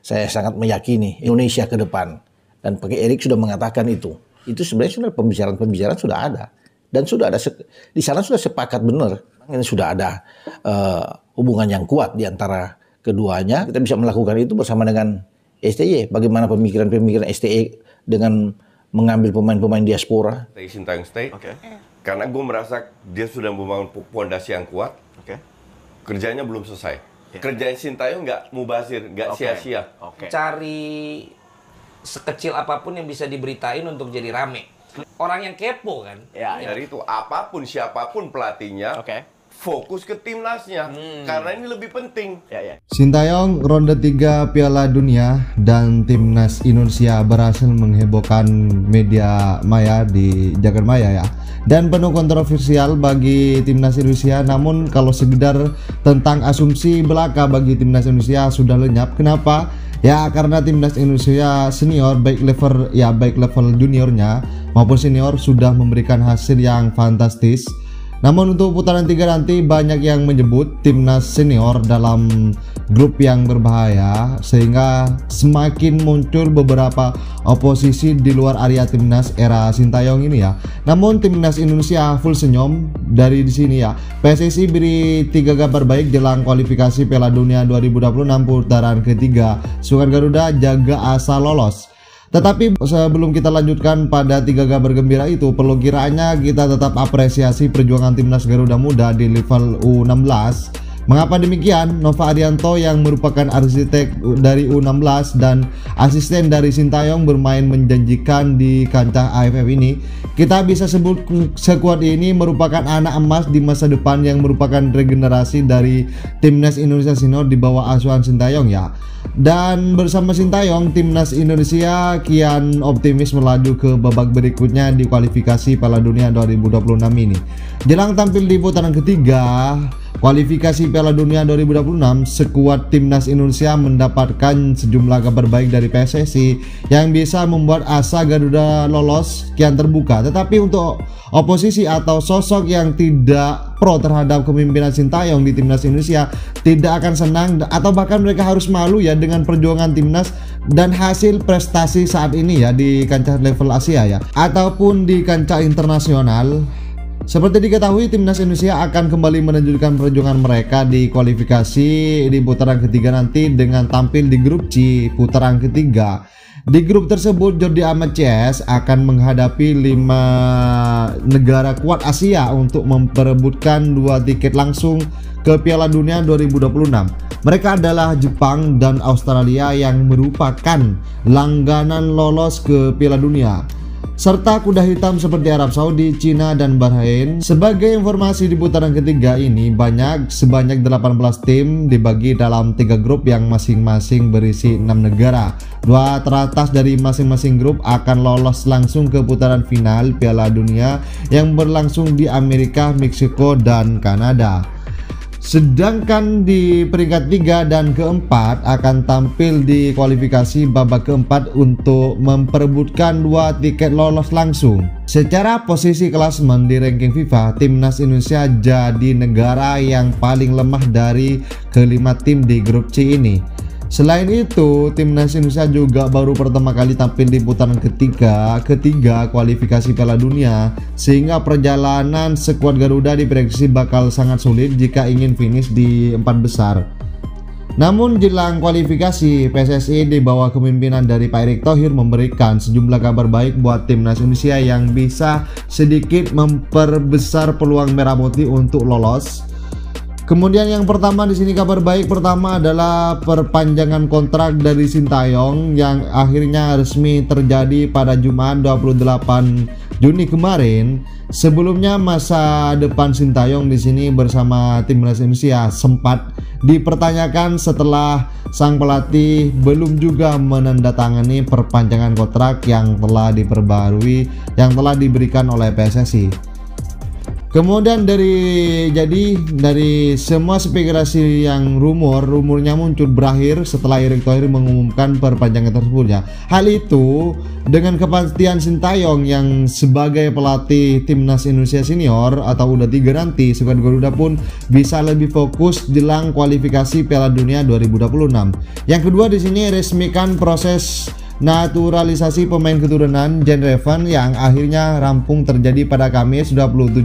saya sangat meyakini Indonesia ke depan. Dan Pak Erik sudah mengatakan itu. Itu sebenarnya sudah pembicaraan sudah ada. Dan sudah ada, di sana sudah sepakat benar. Ini sudah ada hubungan yang kuat di antara keduanya. Kita bisa melakukan itu bersama dengan STY. Bagaimana pemikiran STY dengan mengambil pemain-pemain diaspora. Sintayong stay. Karena gue merasa dia sudah membangun pondasi yang kuat. Kerjanya belum selesai. Kerjaan Sintayong nggak mubazir, nggak sia-sia. Cari sekecil apapun yang bisa diberitain untuk jadi rame. Orang yang kepo kan. Dari itu apapun siapapun pelatihnya, fokus ke timnasnya karena ini lebih penting. Sintayong ronde 3 Piala Dunia dan timnas Indonesia berhasil menghebohkan media maya di jagat maya ya. Dan penuh kontroversial bagi timnas Indonesia. Namun kalau sekedar tentang asumsi belaka bagi timnas Indonesia sudah lenyap. Kenapa? Ya karena timnas Indonesia senior baik level juniornya maupun senior sudah memberikan hasil yang fantastis. Namun untuk putaran 3 nanti banyak yang menyebut timnas senior dalam grup yang berbahaya sehingga semakin muncul beberapa oposisi di luar area timnas era Sintayong ini ya. Namun timnas Indonesia full senyum dari di sini ya. PSSI beri 3 kabar baik jelang kualifikasi Piala Dunia 2026 putaran ketiga. Sukan Garuda jaga asa lolos. Tetapi sebelum kita lanjutkan pada 3 kabar gembira itu, perlu kiranya kita tetap apresiasi perjuangan timnas Garuda Muda di level U16. Mengapa demikian? Nova Arianto yang merupakan arsitek dari U16 dan asisten dari Sintayong bermain menjanjikan di kancah AFF ini. Kita bisa sebut skuad ini merupakan anak emas di masa depan yang merupakan regenerasi dari timnas Indonesia senior di bawah asuhan Sintayong ya. Dan bersama Sintayong, timnas Indonesia kian optimis melaju ke babak berikutnya di kualifikasi Piala Dunia 2026 ini. Jelang tampil di putaran ketiga kualifikasi Piala Dunia 2026, skuad timnas Indonesia mendapatkan sejumlah kabar baik dari PSSI yang bisa membuat asa Garuda lolos kian terbuka. Tetapi untuk oposisi atau sosok yang tidak pro terhadap kepemimpinan Sintayong di timnas Indonesia tidak akan senang atau bahkan mereka harus malu ya dengan perjuangan timnas dan hasil prestasi saat ini ya di kancah level Asia ya ataupun di kancah internasional. Seperti diketahui, timnas Indonesia akan kembali menunjukkan perjuangan mereka di kualifikasi di putaran ketiga nanti dengan tampil di grup C putaran ketiga. Di grup tersebut, Jordi Amat CS akan menghadapi 5 negara kuat Asia untuk memperebutkan 2 tiket langsung ke Piala Dunia 2026. Mereka adalah Jepang dan Australia yang merupakan langganan lolos ke Piala Dunia, serta kuda hitam seperti Arab Saudi, Cina, dan Bahrain. Sebagai informasi di putaran ketiga ini sebanyak 18 tim dibagi dalam 3 grup yang masing-masing berisi 6 negara. 2 teratas dari masing-masing grup akan lolos langsung ke putaran final Piala Dunia yang berlangsung di Amerika, Meksiko, dan Kanada. Sedangkan di peringkat 3 dan keempat akan tampil di kualifikasi babak keempat untuk memperebutkan 2 tiket lolos langsung. Secara posisi klasemen di ranking FIFA, timnas Indonesia jadi negara yang paling lemah dari kelima tim di grup C ini. Selain itu, timnas Indonesia juga baru pertama kali tampil di putaran ketiga kualifikasi Piala Dunia, sehingga perjalanan skuad Garuda diprediksi bakal sangat sulit jika ingin finish di 4 besar. Namun jelang kualifikasi, PSSI di bawah kepemimpinan dari Pak Erick Thohir memberikan sejumlah kabar baik buat timnas Indonesia yang bisa sedikit memperbesar peluang merah putih untuk lolos. Kemudian yang pertama di sini kabar baik pertama adalah perpanjangan kontrak dari Sintayong yang akhirnya resmi terjadi pada Jumat 28 Juni kemarin. Sebelumnya masa depan Sintayong di sini bersama timnas Indonesia sempat dipertanyakan setelah sang pelatih belum juga menandatangani perpanjangan kontrak yang telah diperbarui yang telah diberikan oleh PSSI. Kemudian dari semua spekulasi yang rumornya muncul berakhir setelah Erick Thohir mengumumkan perpanjangan tersebut ya. Hal itu dengan kepastian Sintayong yang sebagai pelatih timnas Indonesia senior atau U23 nanti, skuad Garuda pun bisa lebih fokus jelang kualifikasi Piala Dunia 2026. Yang kedua di sini resmikan proses naturalisasi pemain keturunan Jen Revan yang akhirnya rampung terjadi pada Kamis 27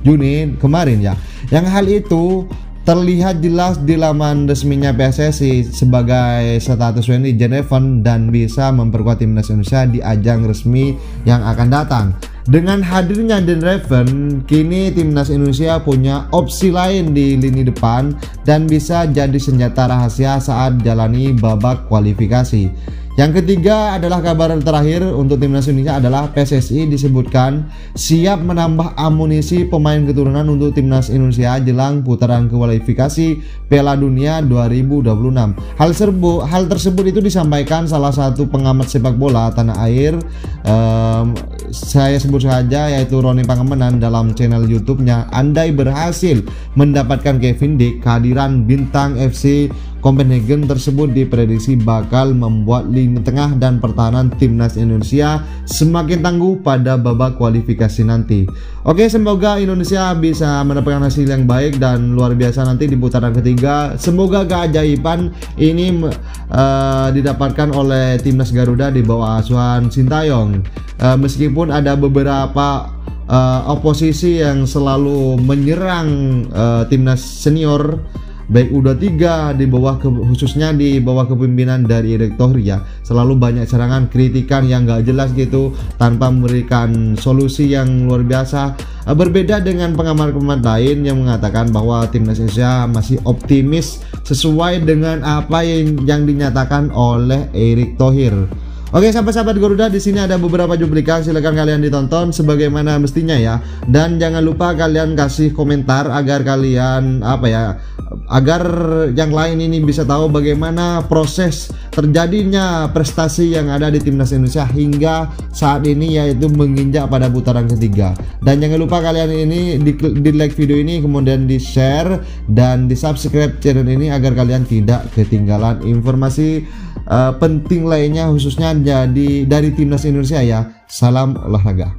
Juni kemarin ya. Yang hal itu terlihat jelas di laman resminya PSSI sebagai status WNI Jen Revan dan bisa memperkuat timnas Indonesia di ajang resmi yang akan datang. Dengan hadirnya Jen Revan, kini timnas Indonesia punya opsi lain di lini depan dan bisa jadi senjata rahasia saat jalani babak kualifikasi. Yang ketiga adalah kabar terakhir untuk timnas Indonesia adalah PSSI disebutkan siap menambah amunisi pemain keturunan untuk timnas Indonesia jelang putaran kualifikasi Piala Dunia 2026. Hal tersebut itu disampaikan salah satu pengamat sepak bola tanah air, saya sebut saja, yaitu Roni Pangemanan dalam channel YouTube-nya. Andai berhasil mendapatkan Kevin Dick, kehadiran bintang FC Copenhagen tersebut diprediksi bakal membuat lini tengah dan pertahanan timnas Indonesia semakin tangguh pada babak kualifikasi nanti. Oke, semoga Indonesia bisa mendapatkan hasil yang baik dan luar biasa nanti di putaran ketiga. Semoga keajaiban ini didapatkan oleh timnas Garuda di bawah asuhan Sintayong. Meskipun ada beberapa oposisi yang selalu menyerang timnas senior baik U23 khususnya di bawah kepemimpinan dari Erick Thohir ya, selalu banyak serangan kritikan yang gak jelas gitu tanpa memberikan solusi yang luar biasa. Berbeda dengan pengamat-pengamat lain yang mengatakan bahwa timnas Indonesia masih optimis sesuai dengan apa yang dinyatakan oleh Erick Thohir. Oke, sahabat-sahabat Garuda, di sini ada beberapa cuplikan, silakan kalian ditonton sebagaimana mestinya ya. Dan jangan lupa kalian kasih komentar agar kalian agar yang lain ini bisa tahu bagaimana proses terjadinya prestasi yang ada di timnas Indonesia hingga saat ini, yaitu menginjak pada putaran ketiga. Dan jangan lupa kalian ini di like video ini, kemudian di share dan di subscribe channel ini agar kalian tidak ketinggalan informasi penting lainnya, khususnya dari timnas Indonesia ya. Salam olahraga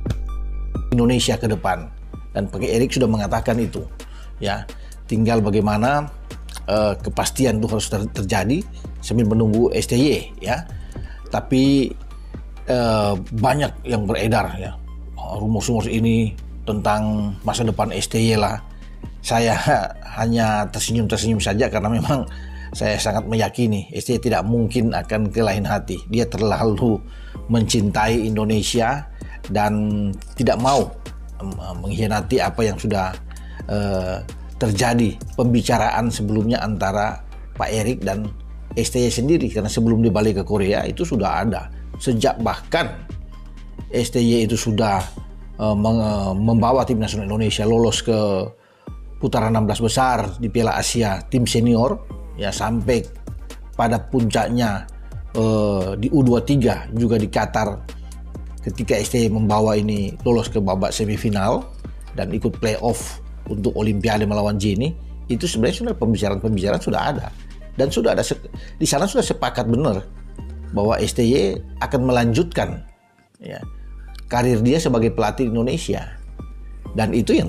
Indonesia ke depan, dan Pak Erick sudah mengatakan itu ya. Tinggal bagaimana kepastian itu harus terjadi sambil menunggu STY ya. Tapi banyak yang beredar ya, rumor-rumor ini tentang masa depan STY lah. Saya hanya tersenyum saja karena memang saya sangat meyakini STY tidak mungkin akan ke lain hati. Dia terlalu mencintai Indonesia dan tidak mau mengkhianati apa yang sudah terjadi pembicaraan sebelumnya antara Pak Erick dan STY sendiri. Karena sebelum dia balik ke Korea itu sudah ada, sejak bahkan STY itu sudah membawa tim nasional Indonesia lolos ke putaran 16 besar di Piala Asia tim senior ya, sampai pada puncaknya di U23 juga di Qatar ketika STY membawa ini lolos ke babak semifinal dan ikut playoff untuk Olimpiade melawan Gini. Itu sebenarnya pembicaraan sudah ada, dan sudah ada di sana sudah sepakat benar bahwa STY akan melanjutkan ya karir dia sebagai pelatih Indonesia. Dan itu yang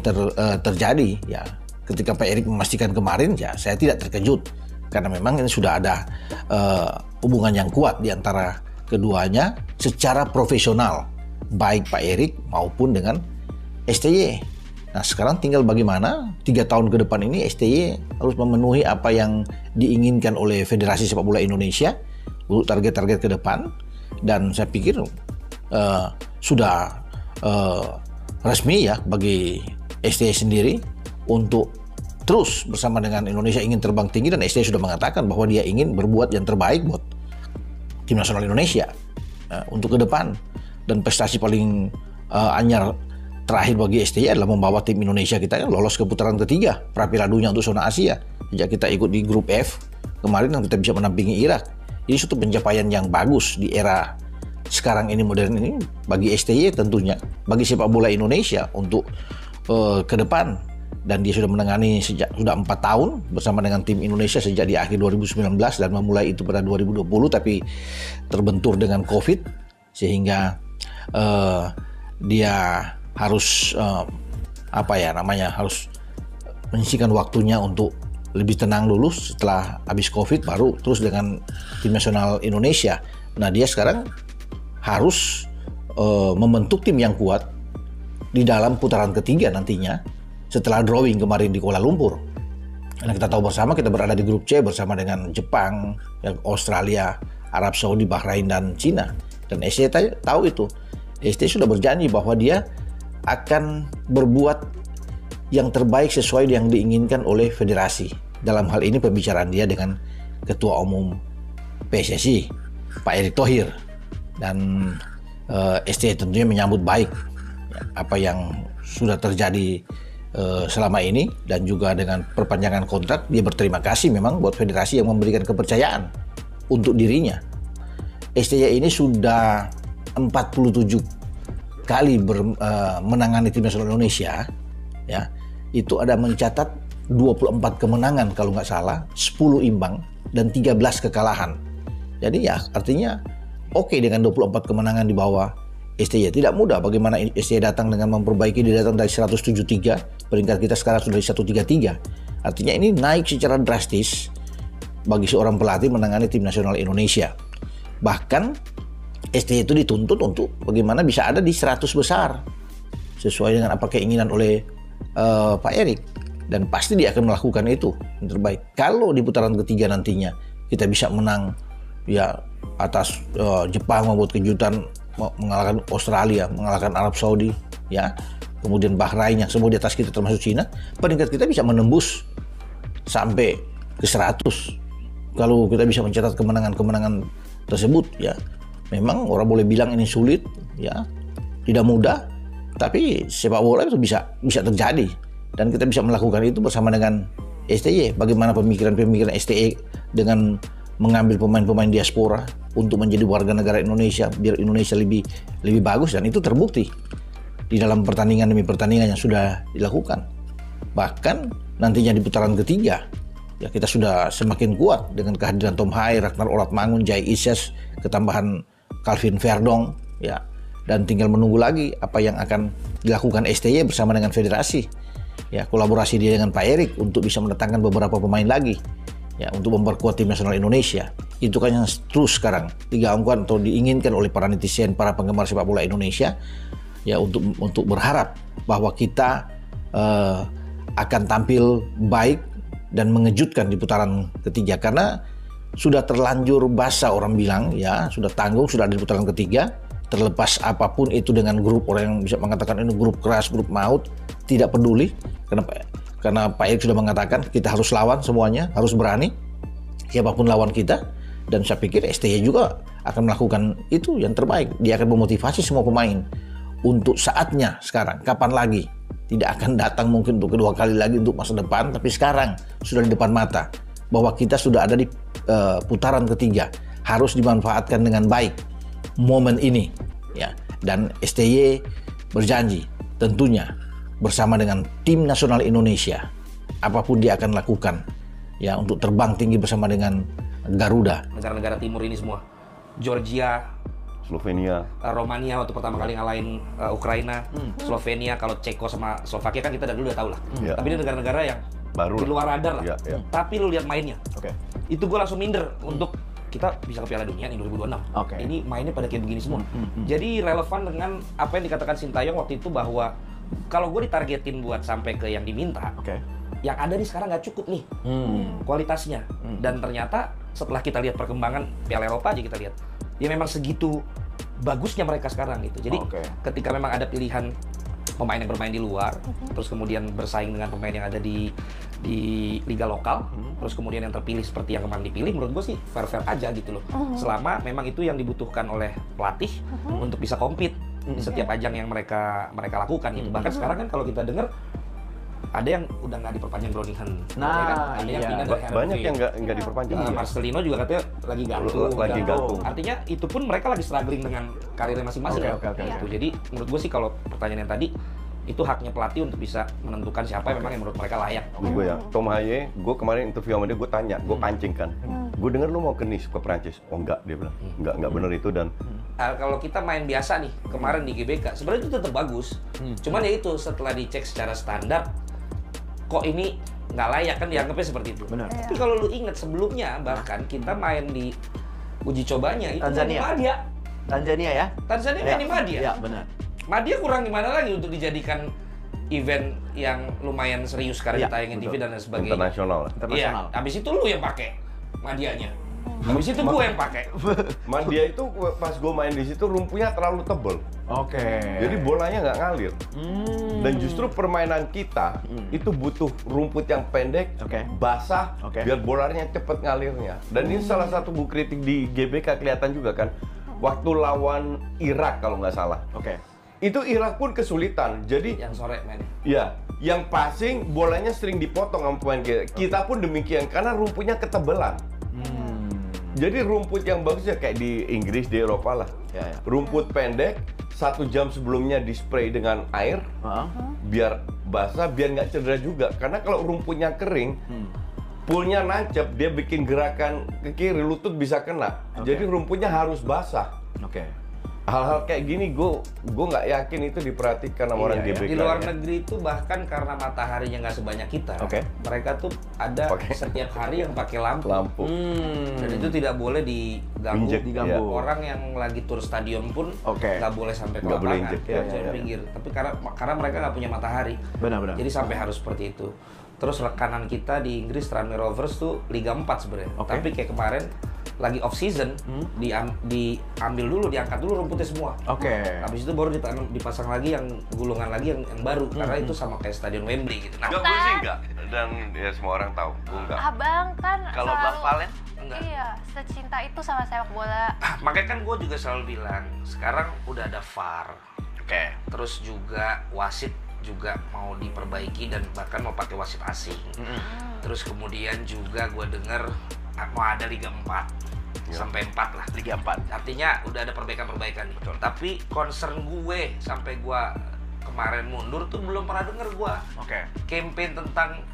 terjadi ya. Ketika Pak Erick memastikan kemarin ya, saya tidak terkejut karena memang ini sudah ada hubungan yang kuat di antara keduanya secara profesional, baik Pak Erick maupun dengan STY. Nah, sekarang tinggal bagaimana 3 tahun ke depan ini STY harus memenuhi apa yang diinginkan oleh Federasi Sepak Bola Indonesia untuk target-target ke depan. Dan saya pikir sudah resmi ya bagi STY sendiri untuk terus bersama dengan Indonesia ingin terbang tinggi, dan STY sudah mengatakan bahwa dia ingin berbuat yang terbaik buat tim nasional Indonesia untuk ke depan. Dan prestasi paling anyar terakhir bagi STY adalah membawa tim Indonesia kita lolos ke putaran ketiga Piala Dunia untuk zona Asia. Sejak kita ikut di grup F kemarin dan kita bisa menampingi Irak. Ini suatu pencapaian yang bagus di era sekarang ini, modern ini, bagi STY tentunya, bagi sepak bola Indonesia untuk ke depan, dan dia sudah menangani sudah 4 tahun bersama dengan tim Indonesia sejak di akhir 2019 dan memulai itu pada 2020, tapi terbentur dengan COVID sehingga dia harus harus menyisihkan waktunya untuk lebih tenang dulu setelah habis COVID, baru terus dengan tim nasional Indonesia. Nah, dia sekarang harus membentuk tim yang kuat di dalam putaran ketiga nantinya setelah drawing kemarin di Kuala Lumpur. Karena kita tahu bersama kita berada di grup C bersama dengan Jepang, Australia, Arab Saudi, Bahrain, dan Cina. Dan STY tahu itu. STY sudah berjanji bahwa dia akan berbuat yang terbaik sesuai yang diinginkan oleh federasi. Dalam hal ini pembicaraan dia dengan Ketua Umum PSSI, Pak Erick Thohir. Dan STY tentunya menyambut baik apa yang sudah terjadi selama ini, dan juga dengan perpanjangan kontrak dia berterima kasih memang buat federasi yang memberikan kepercayaan untuk dirinya. STY ini sudah 47 kali menangani tim nasional Indonesia, ya. Itu ada mencatat 24 kemenangan kalau nggak salah, 10 imbang dan 13 kekalahan. Jadi ya artinya oke dengan 24 kemenangan di bawah STY. Tidak mudah bagaimana STY datang dengan memperbaiki, dia datang dari 173, peringkat kita sekarang sudah di 133. Artinya ini naik secara drastis bagi seorang pelatih menangani tim nasional Indonesia. Bahkan STY itu dituntut untuk bagaimana bisa ada di 100 besar sesuai dengan apa keinginan oleh Pak Erick, dan pasti dia akan melakukan itu yang terbaik. Kalau di putaran ketiga nantinya kita bisa menang ya atas Jepang, membuat kejutan, mengalahkan Australia, mengalahkan Arab Saudi, ya, kemudian Bahrain yang semua di atas kita termasuk Cina, peringkat kita bisa menembus sampai ke 100. Kalau kita bisa mencatat kemenangan-kemenangan tersebut, ya, memang orang boleh bilang ini sulit, ya, tidak mudah, tapi sepak bola itu bisa terjadi, dan kita bisa melakukan itu bersama dengan STY. Bagaimana pemikiran-pemikiran STY dengan mengambil pemain-pemain diaspora untuk menjadi warga negara Indonesia biar Indonesia lebih bagus, dan itu terbukti di dalam pertandingan demi pertandingan yang sudah dilakukan. Bahkan nantinya di putaran ketiga ya kita sudah semakin kuat dengan kehadiran Tom Hai, Ragnar Oratmangun, Jai Ises, ketambahan Calvin Verdong, ya, dan tinggal menunggu lagi apa yang akan dilakukan STY bersama dengan federasi, ya, kolaborasi dia dengan Pak Erick untuk bisa mendatangkan beberapa pemain lagi, ya, untuk memperkuat tim nasional Indonesia. Itu kan yang terus sekarang digaungkan atau diinginkan oleh para netizen, para penggemar sepak bola Indonesia, ya, untuk berharap bahwa kita akan tampil baik dan mengejutkan di putaran ketiga, karena sudah terlanjur basah orang bilang, ya, sudah tanggung, sudah ada di putaran ketiga. Terlepas apapun itu dengan grup, orang yang bisa mengatakan ini grup keras, grup maut, tidak peduli, karena Pak Erick sudah mengatakan kita harus lawan semuanya, harus berani siapapun lawan kita. Dan saya pikir STY juga akan melakukan itu yang terbaik. Dia akan memotivasi semua pemain untuk saatnya sekarang. Kapan lagi? Tidak akan datang mungkin untuk kedua kali lagi untuk masa depan, tapi sekarang sudah di depan mata bahwa kita sudah ada di putaran ketiga, harus dimanfaatkan dengan baik momen ini, ya. Dan STY berjanji tentunya bersama dengan tim nasional Indonesia apapun dia akan lakukan, ya, untuk terbang tinggi bersama dengan Garuda. Negara-negara timur ini semua, Georgia, Slovenia, Romania waktu pertama kali ngalahin Ukraina, Slovenia, kalau Ceko sama Slovakia kan kita dari dulu udah tahu lah. Tapi ini negara-negara yang baru di luar radar lah. Tapi lu lihat mainnya, itu gue langsung minder untuk kita bisa ke Piala Dunia nih 2026. Ini mainnya pada kayak begini semua. Jadi relevan dengan apa yang dikatakan Sintayong waktu itu, bahwa kalau gue ditargetin buat sampai ke yang diminta, yang ada nih sekarang nggak cukup nih kualitasnya. Dan ternyata setelah kita lihat perkembangan Piala Eropa aja, kita lihat ya memang segitu bagusnya mereka sekarang gitu. Jadi ketika memang ada pilihan pemain yang bermain di luar, terus kemudian bersaing dengan pemain yang ada di liga lokal, terus kemudian yang terpilih seperti yang kemarin dipilih, menurut gue sih fair-fair aja gitu loh. Selama memang itu yang dibutuhkan oleh pelatih untuk bisa compete di setiap ajang yang mereka lakukan gitu. Bahkan sekarang kan kalau kita dengar ada yang udah nggak diperpanjang Groningen, ya kan? Ada yang pindah dari banyak yang nggak diperpanjang. Marcelino juga katanya lagi gantung. Artinya itu pun mereka lagi struggling dengan karirnya masing-masing. Gitu. Jadi menurut gue sih kalau pertanyaan yang tadi, itu haknya pelatih untuk bisa menentukan siapa yang memang yang menurut mereka layak. Gue ya, Tom Haye, gue kemarin interview sama dia, gue tanya, gue pancing kan. Gue denger lu mau ke Nice, ke Prancis. Oh enggak, dia bilang. Enggak bener itu dan... Kalau kita main biasa nih, kemarin di GBK, sebenarnya itu tetap bagus. Cuman ya itu, setelah dicek secara standar, kok ini nggak layak kan dianggapnya seperti itu. Benar. Tapi kalau lu inget sebelumnya, bahkan kita main di uji cobanya, itu Tanzania. main di Madia. Tanzania ya? Tanzania main di Madia. Ya, benar. Madia kurang gimana lagi untuk dijadikan event yang lumayan serius sekarang Iya, ditayangin TV dan lain sebagainya. Internasional lah. Internasional. Iya, habis itu lu yang pakai Madianya. Habis itu gue yang pakai. Madia itu pas gue main di situ rumpunya terlalu tebel. Oke. Jadi bolanya nggak ngalir. Dan justru permainan kita itu butuh rumput yang pendek, basah, biar bolanya cepet ngalirnya. Dan ini salah satu gue kritik di GBK kelihatan juga kan. Waktu lawan Irak kalau nggak salah. Itu Irak pun kesulitan. Jadi Yang sore main. ya, yang passing bolanya sering dipotong sama pemain kita. Kita pun demikian karena rumputnya ketebelan. Jadi rumput yang bagus ya kayak di Inggris, di Eropa lah. Rumput pendek, 1 jam sebelumnya di spray dengan air, biar basah, biar nggak cedera juga. Karena kalau rumputnya kering, poolnya nancep, dia bikin gerakan ke kiri, lutut bisa kena. Jadi rumputnya harus basah. Hal-hal kayak gini gue nggak yakin itu diperhatikan sama orang GBK. Di luar negeri itu bahkan karena mataharinya nggak sebanyak kita, mereka tuh ada setiap hari yang pakai lampu. Dan itu tidak boleh diganggu. Iya. Orang yang lagi tur stadion pun nggak boleh sampai ke lapangan, di pinggir. Tapi karena mereka nggak punya matahari, jadi sampai harus seperti itu. Terus rekanan kita di Inggris, Tranmere Rovers tuh Liga 4 sebenarnya. Tapi kayak kemarin lagi off season, diambil dulu, diangkat dulu rumputnya semua. Habis itu baru dipasang lagi yang gulungan lagi yang baru, karena itu sama kayak Stadion Wembley gitu. Nah, Enggak, gue sih enggak. Dan ya semua orang tahu, gue enggak. Abang kan Kalau selalu, Bang Valen? enggak. iya, secinta itu sama sepak bola. Makanya kan gue juga selalu bilang, sekarang udah ada VAR. Terus juga wasit juga mau diperbaiki dan bahkan mau pakai wasit asing. Terus kemudian juga gue denger mau ada Liga 4 sampai 4 lah. Liga 4. Artinya udah ada perbaikan-perbaikan nih. Tapi concern gue sampai gue kemarin mundur tuh belum pernah denger gue. Campaign tentang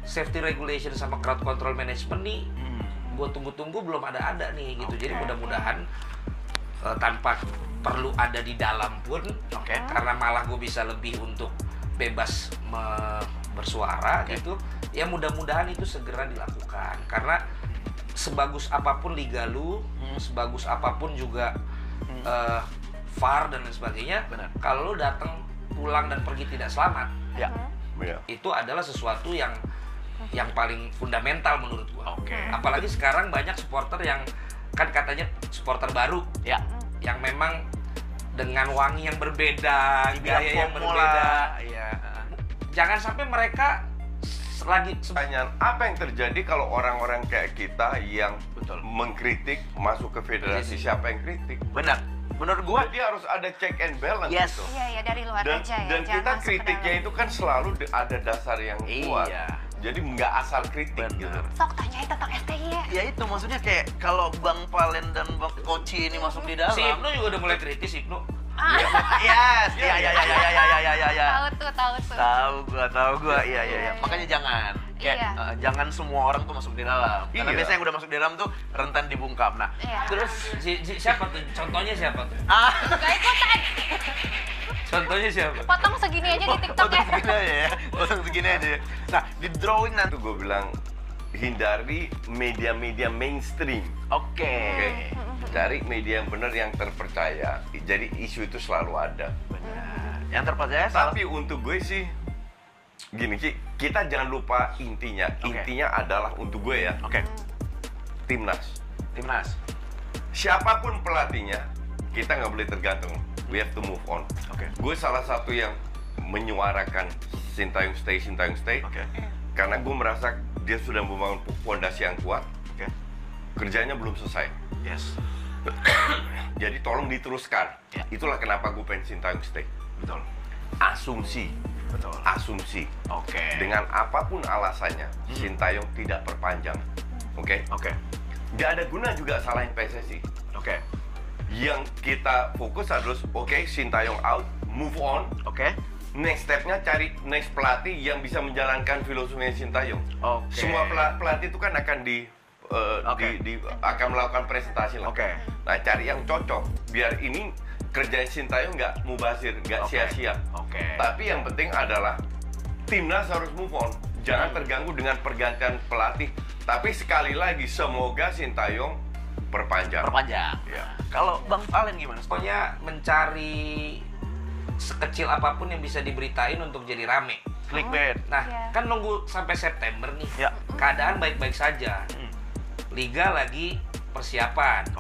safety regulation sama crowd control management nih, gue tunggu-tunggu belum ada nih gitu. Jadi mudah-mudahan tanpa perlu ada di dalam pun, karena malah gue bisa lebih untuk bebas bersuara gitu. Ya mudah-mudahan itu segera dilakukan, karena sebagus apapun liga lu, sebagus apapun juga VAR dan lain sebagainya, kalau lu datang pulang dan pergi tidak selamat, itu adalah sesuatu yang paling fundamental menurut gua. Apalagi sekarang banyak supporter yang kan katanya supporter baru, yang memang dengan wangi yang berbeda, gaya yang berbeda. Jangan sampai mereka lagi Pertanyaan, apa yang terjadi kalau orang-orang kayak kita yang mengkritik masuk ke federasi, siapa yang kritik? Benar. Menurut gua Jadi harus ada check and balance Yes. gitu. Iya, dari luar Dan, aja ya. dan jangan kita masuk ke kritiknya dalam. itu kan selalu ada dasar yang kuat. Iya. Jadi nggak asal kritik gitu. Sok tanyain tentang STI ya. ya itu maksudnya kayak kalau Bang Valen dan Bang Koci ini masuk di dalam. si Ibnu juga udah mulai kritis, Ibnu. Yes, ya. Tahu tuh. Tahu gua, iya. Makanya jangan. Kayak Iya. jangan semua orang tuh masuk di dalam. Karena Iya. biasanya yang udah masuk di dalam tuh rentan dibungkam. Nah, Iya. terus Siapa tuh? Contohnya siapa tuh? Gak ikutan. Contohnya siapa? Potong segini aja di TikTok ya. segini aja ya. Potong segini aja. Nah, di drawing nanti. Itu gue bilang hindari media-media mainstream. Oke. Cari media yang benar, yang terpercaya. Jadi isu itu selalu ada. Benar. Yang terpercaya salah. Tapi untuk gue sih gini, kita jangan lupa intinya. Intinya adalah untuk gue ya, Oke. timnas. Siapapun pelatihnya, kita nggak boleh tergantung. We have to move on. Oke. Gue salah satu yang menyuarakan Sintayong stay. Oke. Karena gue merasa dia sudah membangun fondasi yang kuat. Oke. Kerjanya belum selesai. Yes. Jadi tolong diteruskan. Ya. Itulah kenapa gue pengen Sintayong stay. Betul. Asumsi. Oke. Dengan apapun alasannya, Sintayong tidak perpanjang. Oke? Gak ada guna juga salahin PSSI. Oke. Yang kita fokus adalah, Sintayong out, move on. Oke. next stepnya cari next pelatih yang bisa menjalankan filosofi Sintayong. Semua pelatih itu kan akan akan melakukan presentasi lah. Nah, cari yang cocok biar ini kerjaan Sintayong nggak mubazir, nggak sia-sia. Tapi yang penting adalah timnas harus move on, jangan terganggu dengan pergantian pelatih. Tapi sekali lagi semoga Sintayong perpanjang. Ya. Kalau Bang Valen gimana? Pokoknya mencari sekecil apapun yang bisa diberitain untuk jadi rame. Clickbait. Nah, kan nunggu sampai September nih. Ya. Keadaan baik-baik saja. Liga lagi persiapan.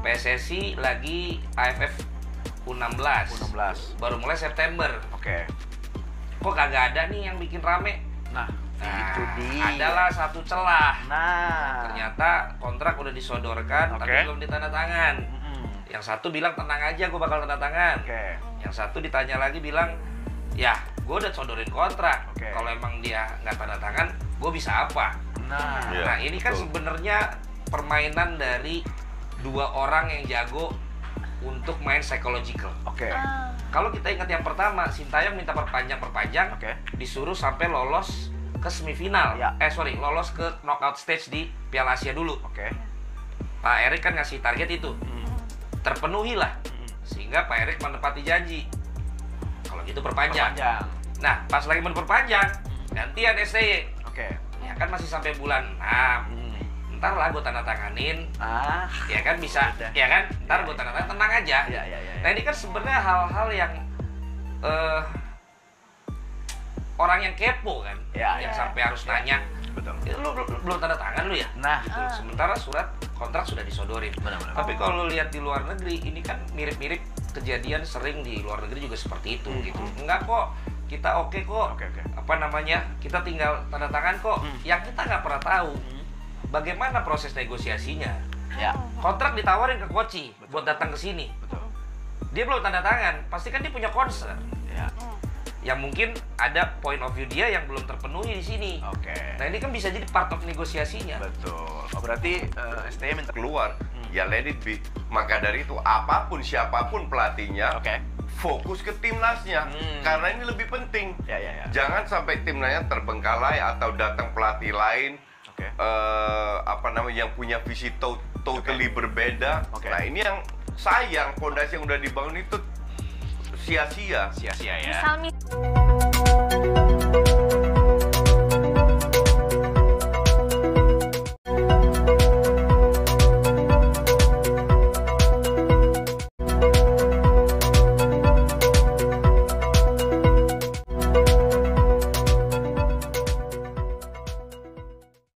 PSSI lagi AFF U16. Baru mulai September. Kok kagak ada nih yang bikin rame? Nah, itu dia. Adalah satu celah. Nah, Ternyata kontrak udah disodorkan, tapi belum ditandatangan. Yang satu bilang tenang aja, gue bakal tanda tangan. Yang satu ditanya lagi bilang, ya gue udah sodorin kontrak. Kalau emang dia nggak tanda tangan, gue bisa apa? Nah, ini kan sebenarnya permainan dari dua orang yang jago untuk main psychological. Kalau kita ingat yang pertama, Sintayong minta perpanjang, disuruh sampai lolos ke semifinal. Lolos ke knockout stage di Piala Asia dulu. Pak Erik kan ngasih target itu. Terpenuhi lah, sehingga Pak Erik menepati janji. Kalau gitu perpanjang. Nah, pas lagi memperpanjang, gantian STY. Ya kan masih sampai bulan 6. Ntar lah gue tanda tanganin. Ya kan bisa, ya kan? Ntar gue tanda tangan, tenang aja. Nah, ini kan sebenarnya hal-hal yang orang yang kepo kan, yang sampai harus nanya. Lu belum tanda tangan lu ya? Nah, sementara surat kontrak sudah disodorin. Tapi kalau lu lihat di luar negeri, ini kan mirip-mirip kejadian sering di luar negeri juga seperti itu gitu. Enggak kok, kita oke kok. Apa namanya? Kita tinggal tanda tangan kok. Yang kita nggak pernah tahu bagaimana proses negosiasinya. Kontrak ditawarin ke Koci buat datang ke sini. Dia belum tanda tangan, pasti kan dia punya concern. Yang mungkin ada point of view dia yang belum terpenuhi di sini. Nah, ini kan bisa jadi part of negosiasinya. Berarti STY minta keluar, ya let it be. Maka dari itu apapun siapapun pelatihnya, fokus ke timnasnya, karena ini lebih penting. Jangan sampai timnasnya terbengkalai atau datang pelatih lain, yang punya visi totally berbeda. Nah, ini yang sayang, fondasi yang udah dibangun itu sia-sia. Misal